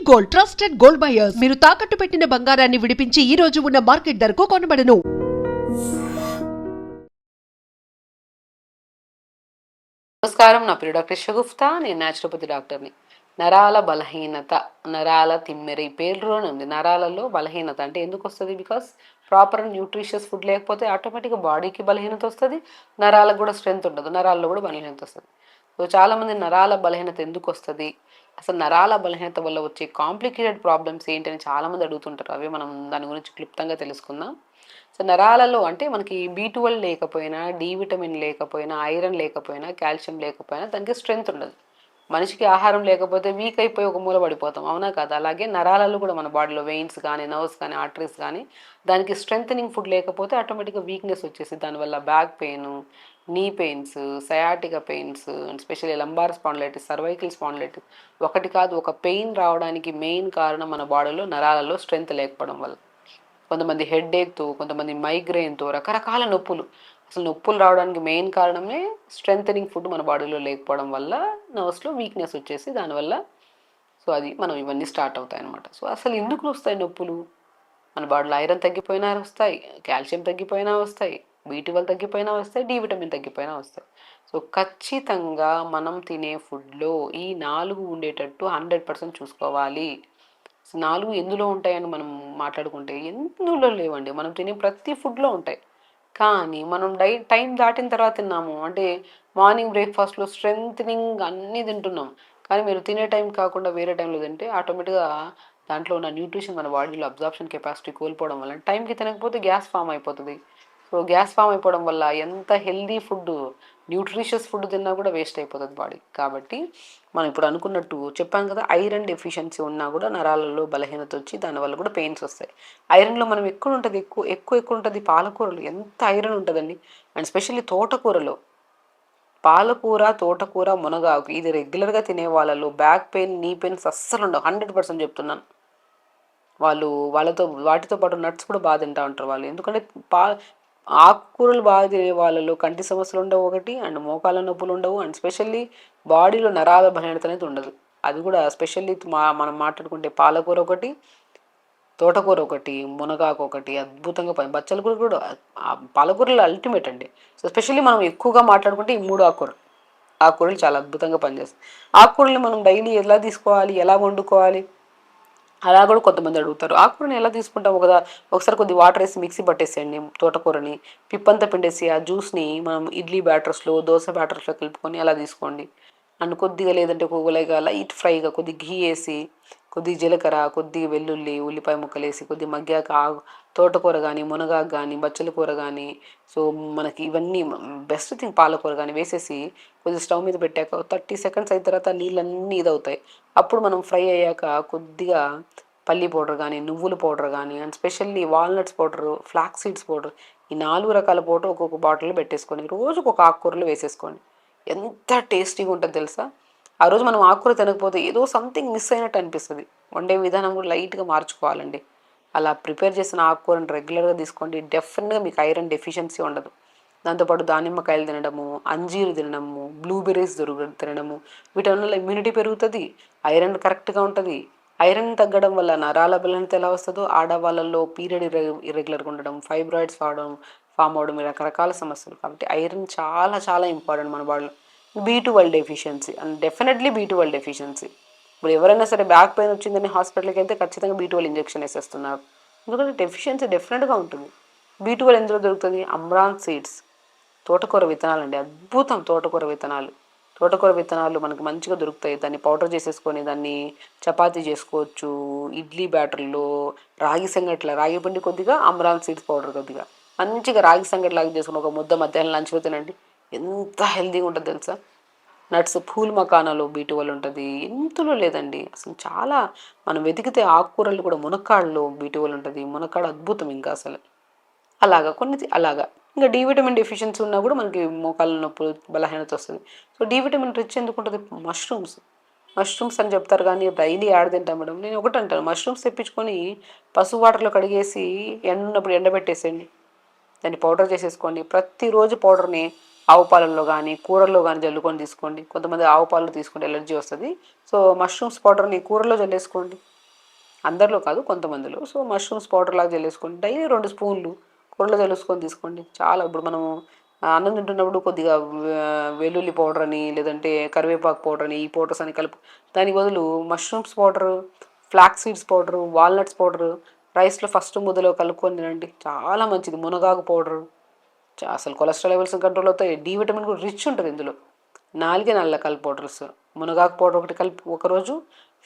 Gold, trusted gold buyers. మీరు తాకట్టు పెట్టిన బంగారాన్ని విడిపించి ఈ రోజు ఉన్న మార్కెట్ ధరకు కొనబడను. నమస్కారం, నా పేరు డాక్టర్ షగుఫ్తా. నేను న్యాచురోపతి డాక్టర్ని. నరాల బలహీనత, నరాల తిమ్మెర, ఈ పేరులోనే ఉంది. నరాలలో బలహీనత అంటే ఎందుకు వస్తుంది? బికాస్ ప్రాపర్ న్యూట్రిషియస్ ఫుడ్ లేకపోతే ఆటోమేటిక్గా బాడీకి బలహీనత వస్తుంది, నరాలకు కూడా స్ట్రెంత్ ఉండదు, నరాల్లో కూడా బలహీనత వస్తుంది. సో చాలామంది నరాల బలహీనత ఎందుకు వస్తుంది, అసలు నరాల బలహీనత వల్ల వచ్చే కాంప్లికేటెడ్ ప్రాబ్లమ్స్ ఏంటని చాలామంది అడుగుతుంటారు. అవి మనం దాని గురించి క్లుప్తంగా తెలుసుకుందాం. సో నరాలలో అంటే మనకి B12 లేకపోయినా, డి విటమిన్ లేకపోయినా, ఐరన్ లేకపోయినా, కాల్షియం లేకపోయినా దానికి స్ట్రెంత్ ఉండదు. మనిషికి ఆహారం లేకపోతే వీక్ అయిపోయి ఒక మూల పడిపోతాం, అవునా కాదు? అలాగే నరాలలో కూడా మన బాడీలో వెయిన్స్ కానీ, నర్వ్స్ కానీ, ఆర్టరీస్ కానీ దానికి స్ట్రెంథనింగ్ ఫుడ్ లేకపోతే ఆటోమేటిక్గా వీక్నెస్ వచ్చేసి దానివల్ల బ్యాక్ పెయిన్, నీ pains, sciatica pains, especially lumbar spondylitis, cervical spondylitis, ఒకటి కాదు ఒక పెయిన్ రావడానికి మెయిన్ కారణం మన బాడీలో నరాలలో స్ట్రెంత్ లేకపోవడం వల్ల. కొంతమంది హెడ్ఏక్తో, కొంతమంది మైగ్రెయిన్తో, రకరకాల నొప్పులు. అసలు నొప్పులు రావడానికి మెయిన్ కారణమే స్ట్రెంథనింగ్ ఫుడ్ మన బాడీలో లేకపోవడం వల్ల నర్వ్స్లో వీక్నెస్ వచ్చేసి దానివల్ల సో అది మనం ఇవన్నీ స్టార్ట్ అవుతాయి అన్నమాట. సో అసలు ఎందుకు వస్తాయి నొప్పులు? మన బాడీలో ఐరన్ తగ్గిపోయినా వస్తాయి, కాల్షియం తగ్గిపోయినా వస్తాయి, B12 తగ్గిపోయినా వస్తాయి, డి విటమిన్ తగ్గిపోయినా వస్తాయి. సో ఖచ్చితంగా మనం తినే ఫుడ్లో ఈ 4 ఉండేటట్టు 100% చూసుకోవాలి. 4 ఎందులో ఉంటాయని మనం మాట్లాడుకుంటే ఎందులో లేవండి, మనం తినే ప్రతి ఫుడ్లో ఉంటాయి. కానీ మనం టైం దాటిన తర్వాత తిన్నాము అంటే మార్నింగ్ బ్రేక్ఫాస్ట్లో స్ట్రెంథనింగ్ అన్నీ తింటున్నాం, కానీ మీరు తినే టైం కాకుండా వేరే టైంలో తింటే ఆటోమేటిక్గా దాంట్లో ఉన్న న్యూట్రిషన్ మన బాడీలో అబ్జార్ప్షన్ కెపాసిటీ కోల్పోవడం వల్ల టైంకి తినకపోతే గ్యాస్ ఫామ్ అయిపోతుంది. సో గ్యాస్ ఫామ్ అయిపోవడం వల్ల ఎంత హెల్దీ ఫుడ్, న్యూట్రిషియస్ ఫుడ్ తిన్నా కూడా వేస్ట్ అయిపోతుంది బాడీ. కాబట్టి మనం ఇప్పుడు అనుకున్నట్టు చెప్పాం కదా, ఐరన్ డెఫిషియన్సీ ఉన్నా కూడా నరాలలో బలహీనత వచ్చి దానివల్ల కూడా పెయిన్స్ వస్తాయి. ఐరన్లో మనం ఎక్కువ ఉంటుంది, ఎక్కువ ఉంటుంది పాలకూరలు, ఎంత ఐరన్ ఉంటుందండి. అండ్ స్పెషల్లీ తోటకూరలో పాలకూర, తోటకూర, మునగాకు ఇది రెగ్యులర్గా తినే వాళ్ళలో బ్యాక్ పెయిన్, నీ పెయిన్స్ అస్సలు ఉండవు. 100% చెప్తున్నాను. వాటితో పాటు నట్స్ కూడా బాగా తింటూ ఉంటారు వాళ్ళు. ఎందుకంటే పా ఆకుకూరలు బాగా తినే వాళ్ళలో కంటి సమస్యలు ఉండవు ఒకటి, అండ్ మోకాళ్ళ నొప్పులు ఉండవు, అండ్ స్పెషల్లీ బాడీలో నరాల బలహీనత అనేది ఉండదు. అది కూడా స్పెషల్లీ మనం మాట్లాడుకుంటే పాలకూర ఒకటి, తోటకూర ఒకటి, మునగాకు ఒకటి అద్భుతంగా బచ్చల కూర కూడా పాలకూరలు అల్టిమేట్ అండి. సో స్పెషల్లీ మనం ఎక్కువగా మాట్లాడుకుంటే ఈ 3 ఆకుకూరలు చాలా అద్భుతంగా పనిచేస్తాయి. ఆకుకూరలు మనం డైలీ ఎలా తీసుకోవాలి, ఎలా వండుకోవాలి అలా కూడా కొంతమంది అడుగుతారు. ఆకుకూరని ఎలా తీసుకుంటాం? ఒకసారి కొద్ది వాటర్ వేసి మిక్సీ పట్టేసేయండి తోటకూరని, పిప్పంతా పిండేసి ఆ జ్యూస్ని మనం ఇడ్లీ బ్యాటర్స్లో, దోశ బ్యాటర్స్లో కలుపుకొని అలా తీసుకోండి. అండ్ కొద్దిగా లేదంటే కొద్దిగా లైట్ ఫ్రైగా కొద్ది ఘీ వేసి, కొద్ది జీలకర్ర, కొద్దిగా వెల్లుల్లి, ఉల్లిపాయ ముక్కలు వేసి కొద్ది మగ్గాక తోటకూర కానీ, మునగాకు కానీ, బచ్చల కూర కానీ, సో మనకి ఇవన్నీ బెస్ట్ థింగ్ పాలకూర కానీ వేసేసి కొద్దిగా స్టవ్ మీద పెట్టాక 30 సెకండ్స్ అయిన తర్వాత నీళ్ళన్నీ ఇదవుతాయి. అప్పుడు మనం ఫ్రై అయ్యాక కొద్దిగా పల్లీ పౌడర్ కానీ, నువ్వుల పౌడర్ కానీ, and specially walnuts powder, flax seeds powder, ఈ 4 రకాల పౌడర్ ఒక్కొక్క బాటిల్లో పెట్టేసుకొని రోజుకు ఒక ఆకుకూరలు వేసేసుకోండి. ఎంత టేస్టీగా ఉంటుందో తెలుసా? ఆ రోజు మనం ఆకుకూర తినకపోతే ఏదో సంథింగ్ మిస్ అయినట్టు అనిపిస్తుంది. వండే విధానం కూడా లైట్గా మార్చుకోవాలండి. అలా ప్రిపేర్ చేసిన ఆకుకూరను రెగ్యులర్గా తీసుకోండి, డెఫినెట్గా మీకు ఐరన్ డెఫిషియన్సీ ఉండదు. దాంతోపాటు దానిమ్మకాయలు తినడము, అంజీరు తినడము, బ్లూబెర్రీస్ తినడము, వీటి వల్ల ఇమ్యూనిటీ పెరుగుతుంది, ఐరన్ కరెక్ట్గా ఉంటుంది. ఐరన్ తగ్గడం వల్ల నరాల బలహీనత ఎలా వస్తుందో ఆడవాళ్ళల్లో పీరియడ్ ఇర్రెగ్యులర్గా ఉండడం, ఫైబ్రాయిడ్స్ ఫామ్ అవడం, రకరకాల సమస్యలు. కాబట్టి ఐరన్ చాలా చాలా ఇంపార్టెంట్ మన బాడీలో. B12 deficiency and definitely B12 deficiency. ఇప్పుడు ఎవరైనా సరే బ్యాక్ పెయిన్ వచ్చిందని హాస్పిటల్కి వెళ్తే ఖచ్చితంగా B12 ఇంజెక్షన్ వేసేస్తున్నారు. ఎందుకంటే డెఫిషియన్సీ డెఫినెట్గా ఉంటుంది. B12 ఎందులో దొరుకుతుంది? అమ్రాన్ సీడ్స్, తోటకూర విత్తనాలు అండి, అద్భుతం. తోటకూర విత్తనాలు మనకు మంచిగా దొరుకుతాయి. దాన్ని పౌడర్ చేసేసుకొని దాన్ని చపాతీ చేసుకోవచ్చు, ఇడ్లీ బ్యాటర్లో, రాగి పిండి కొద్దిగా, అమ్రాన్ సీడ్స్ పౌడర్ కొద్దిగా, మంచిగా రాగి సంగటి లాగా చేసుకుని ఒక ముద్ద మధ్యాహ్నం లంచ్లో తినండి. ఎంత హెల్తీగా ఉంటుంది తెలుసా? నట్స్, పూల్ మకానాలో B12 ఉంటుంది, ఇంతలో లేదండి అసలు. చాలా మనం వెతికితే ఆకుకూరలు కూడా, మునక్కాడలో B12 ఉంటుంది. మునక్కాడ అద్భుతం ఇంకా అసలు. అలాగా ఇంకా డి విటమిన్ డెఫిషియన్సీ ఉన్నా కూడా మనకి మోకాళ్ళ నొప్పులు, బలహీనత వస్తుంది. సో డి విటమిన్ రిచ్ ఎందుకు ఉంటుంది? మష్రూమ్స్ అని చెప్తారు కానీ డైలీ యాడ్ తింటాం మేడం. నేను ఒకటి అంటాను, మష్రూమ్స్ తెప్పించుకొని పసుపు వాటర్లో కడిగేసి ఉన్నప్పుడు ఎండబెట్టేసేయండి, దాన్ని పౌడర్ చేసేసుకోండి. ప్రతిరోజు పౌడర్ని ఆవు పాలల్లో కానీ, కూరల్లో కానీ జల్లుకొని తీసుకోండి. కొంతమంది ఆవు పాలు తీసుకుంటే ఎలర్జీ వస్తుంది. సో మష్రూమ్స్ పౌడర్ని కూరలో జల్లేసుకోండి. అందరిలో కాదు కొంతమందిలో. సో మష్రూమ్స్ పౌడర్ లాగా జల్లేసుకోండి. డైలీ 2 స్పూన్లు కూరలో జల్లేసుకొని తీసుకోండి. చాలా ఇప్పుడు మనము అన్నం తింటున్నప్పుడు కొద్దిగా వెల్లుల్లి పౌడర్ అని లేదంటే కరివేపాకు పౌడర్ అని ఈ పౌడర్స్ అని కలుపు దానికి బదులు mushrooms powder, flax seeds powder, walnuts powder రైస్లో ఫస్ట్ ముద్దలో కలుపుకొని తినండి. చాలా మంచిది. మునగాకు పౌడరు అసలు కొలెస్ట్రాల్ లెవెల్స్ కంట్రోల్ అవుతాయి. డి విటమిన్ కూడా రిచ్ ఉంటుంది ఇందులో. 4 నల్ల కలిపి పౌడర్స్, మునగాకు పౌడర్ ఒకటి కలిపి ఒకరోజు,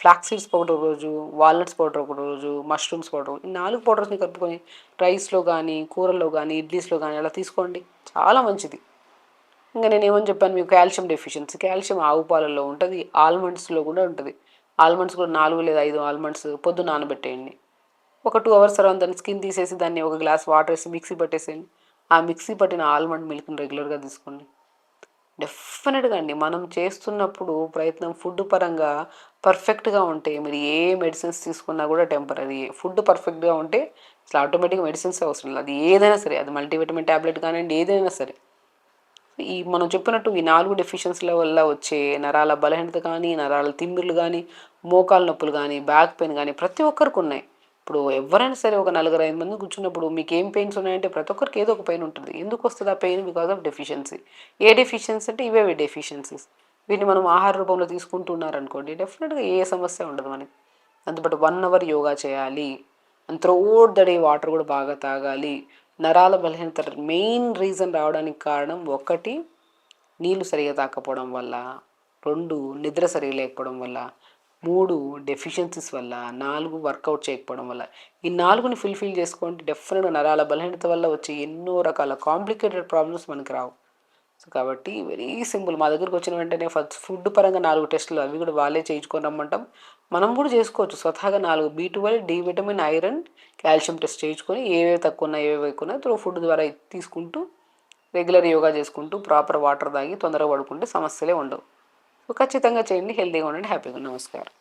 ఫ్లాక్స్ సీడ్స్ పౌడర్ ఒక రోజు, వాల్నట్స్ పౌడర్ ఒక రోజు, మష్రూమ్స్ పౌడర్, ఈ 4 పౌడర్స్ని కలుపుకొని రైస్లో కానీ కూరల్లో కానీ ఇడ్లీస్లో కానీ అలా తీసుకోండి. చాలా మంచిది. ఇంకా నేను ఏమని చెప్పాను మీకు, కాల్షియం డెఫిషియన్సీ. కాల్షియం ఆవు పాలల్లో ఉంటుంది, ఆల్మండ్స్లో కూడా ఉంటుంది. ఆల్మండ్స్ కూడా 4 లేదా 5 ఆల్మండ్స్ పొద్దున నానబెట్టేయండి. ఒక 2 అవర్స్ తర్వాత దాన్ని స్కిన్ తీసేసి దాన్ని ఒక గ్లాస్ వాటర్ వేసి మిక్సీ పట్టేసేయండి. ఆ మిక్సీ పట్టిన ఆల్మండ్ మిల్క్ని రెగ్యులర్గా తీసుకోండి. డెఫినెట్గా అండి మనం చేస్తున్నప్పుడు ప్రయత్నం ఫుడ్ పరంగా పర్ఫెక్ట్గా ఉంటే మీరు ఏ మెడిసిన్స్ తీసుకున్నా కూడా టెంపరీ. ఫుడ్ పర్ఫెక్ట్గా ఉంటే అసలు ఆటోమేటిక్గా మెడిసిన్స్ అవసరం లేదు. అది ఏదైనా సరే, అది మల్టీవిటమిన్ ట్యాబ్లెట్ కానివ్వండి, ఏదైనా సరే. ఈ మనం చెప్పినట్టు ఈ 4 డెఫిషియన్సీల వల్ల వచ్చే నరాల బలహీనత కానీ, నరాల తిమ్మిర్లు కానీ, మోకాలు నొప్పులు కానీ, బ్యాక్ పెయిన్ కానీ ప్రతి ఒక్కరికి ఉన్నాయి. ఇప్పుడు ఎవరైనా సరే ఒక 4-5 మంది కూర్చున్నప్పుడు మీకు ఏం పెయిన్స్ ఉన్నాయంటే ప్రతి ఒక్కరికి ఏదో ఒక పెయిన్ ఉంటుంది. ఎందుకు వస్తుంది ఆ pain? Because of deficiency. A deficiency అంటే ఇవే డెఫిషియన్సీస్. వీటిని మనం ఆహార రూపంలో తీసుకుంటున్నారనుకోండి, డెఫినెట్గా ఏ సమస్య ఉండదు మనకి. దాంతోపాటు 1 అవర్ యోగా చేయాలి. And throughout the day water కూడా బాగా తాగాలి. నరాల బలహీనత మెయిన్ రీజన్ రావడానికి కారణం 1 నీళ్లు సరిగా తాకపోవడం వల్ల, 2 నిద్ర సరిగా లేకపోవడం వల్ల, 3 డెఫిషియన్సీస్ వల్ల, 4 వర్కౌట్ చేయకపోవడం వల్ల. ఈ 4ని ఫుల్ఫిల్ చేసుకోండి. డెఫినెట్గా నరాల బలహీనత వల్ల వచ్చే ఎన్నో రకాల కాంప్లికేటెడ్ ప్రాబ్లమ్స్ మనకి రావు. సో కాబట్టి వెరీ సింపుల్. మా దగ్గరికి వచ్చిన వెంటనే ఫస్ట్ ఫుడ్ పరంగా 4 టెస్టులు అవి కూడా వాళ్ళే చేయించుకొని రమ్మంటాం. మనం కూడా చేసుకోవచ్చు స్వతహాగా. 4 B12, D vitamin, iron, calcium test చేయించుకొని ఏవేవి తక్కువ ఉన్నాయి ఏవేవి ఎక్కువ ఉన్నాయి త్రూ ఫుడ్ ద్వారా తీసుకుంటూ రెగ్యులర్ యోగా చేసుకుంటూ ప్రాపర్ వాటర్ తాగి తొందరగా పడుకుంటే సమస్యలే ఉండవు. సో ఖచ్చితంగా చేయండి. హెల్తీగా ఉండండి. హ్యాపీగా. నమస్కారం.